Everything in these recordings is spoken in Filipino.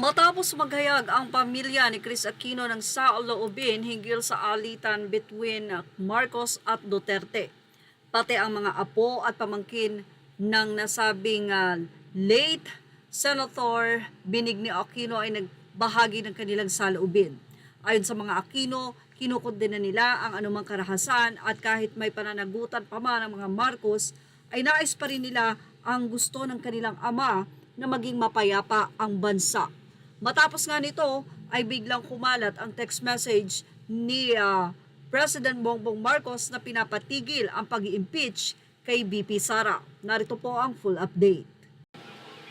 Matapos maghayag ang pamilya ni Chris Aquino ng saloobin hinggil sa alitan between Marcos at Duterte, pati ang mga apo at pamangkin ng nasabing late Senator Benigni Aquino ay nagbahagi ng kanilang saloobin. Ayon sa mga Aquino, kinukondena nila ang anumang karahasan at kahit may pananagutan pa man ang mga Marcos, ay nais pa rin nila ang gusto ng kanilang ama na maging mapayapa ang bansa. Matapos nga nito ay biglang kumalat ang text message ni President Bongbong Marcos na pinapatigil ang pag-i-impeach kay BP Sara. Narito po ang full update.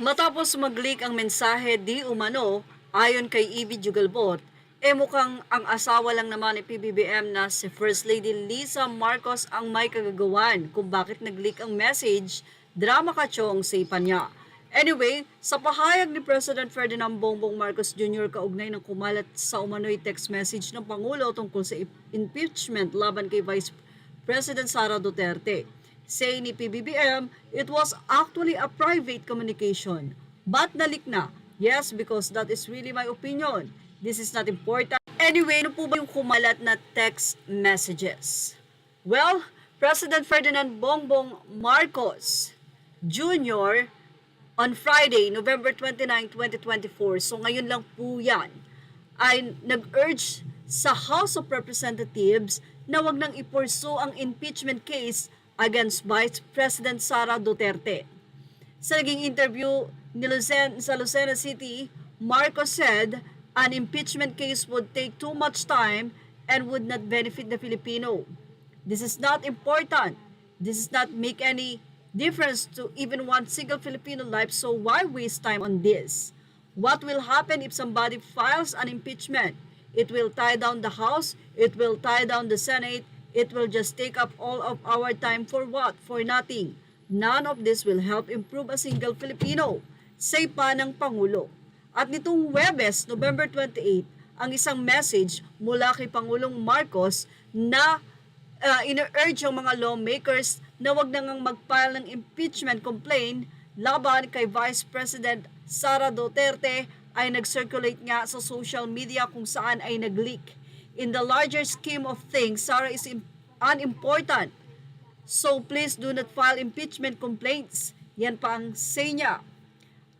Matapos mag-leak ang mensahe di umano ayon kay Evie Jugalbot, mukhang ang asawa lang naman ni PBBM na si First Lady Liza Marcos ang may kagagawan kung bakit nag-leak ang message, drama kachong sa niya. Anyway, sa pahayag ni President Ferdinand Bongbong Marcos Jr. kaugnay ng kumalat sa umano'y text message ng Pangulo tungkol sa impeachment laban kay Vice President Sara Duterte. Say ni PBBM, it was actually a private communication. But nalik na. Yes, because that is really my opinion. This is not important. Anyway, ano po ba yung kumalat na text messages? Well, President Ferdinand Bongbong Marcos Jr. on Friday, November 29, 2024, so ngayon lang po yan, ay nag-urge sa House of Representatives na wag nang ipursu ang impeachment case against Vice President Sara Duterte. Sa naging interview ni sa Lucena City, Marcos said an impeachment case would take too much time and would not benefit the Filipino. This is not important. This does not make any difference to even one single Filipino life, so why waste time on this? What will happen if somebody files an impeachment? It will tie down the House, it will tie down the Senate, it will just take up all of our time for what? For nothing. None of this will help improve a single Filipino, say pa ng Pangulo. At nitong Huwebes, November 28, ang isang message mula kay Pangulong Marcos na ina-urge ang mga lawmakers na wag na ngang mag-file ng impeachment complaint laban kay Vice President Sara Duterte ay nag-circulate nga sa social media kung saan ay nag-leak. In the larger scheme of things, Sara is unimportant. So please do not file impeachment complaints. Yan pa ang say niya.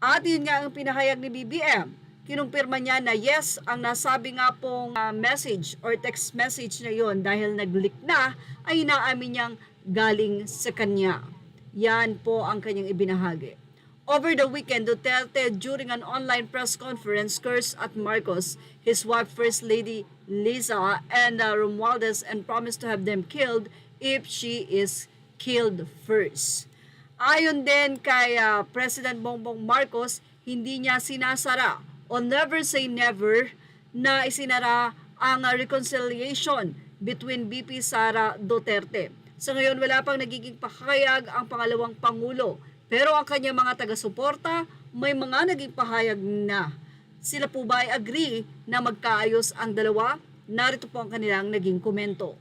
At yun nga ang pinahayag ni BBM. Kinumpirma niya na yes, ang nasabi nga pong message or text message na yon dahil nag-leak na ay inaamin niyang galing sa kanya. Yan po ang kanyang ibinahagi. Over the weekend, Duterte during an online press conference cursed at Marcos, his wife First Lady Liza and Romualdez and promised to have them killed if she is killed first. Ayon din kay President Bongbong Marcos, hindi niya sinasara o never say never na isinara ang reconciliation between BP Sara Duterte. Sa ngayon, wala pang nagiging pahayag ang pangalawang Pangulo. Pero ang kanyang mga taga-suporta, may mga naging pahayag na. Sila po ba ay agree na magkaayos ang dalawa? Narito po ang kanilang naging komento.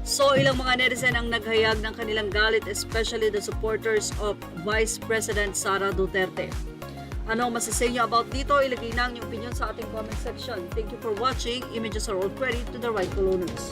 So ilang mga netizen ang naghayag ng kanilang galit, especially the supporters of Vice President Sara Duterte. Ano ang masasay niyo about dito? Ilagay na ang inyong opinion sa ating comment section. Thank you for watching. Images are all credit to the rightful owners.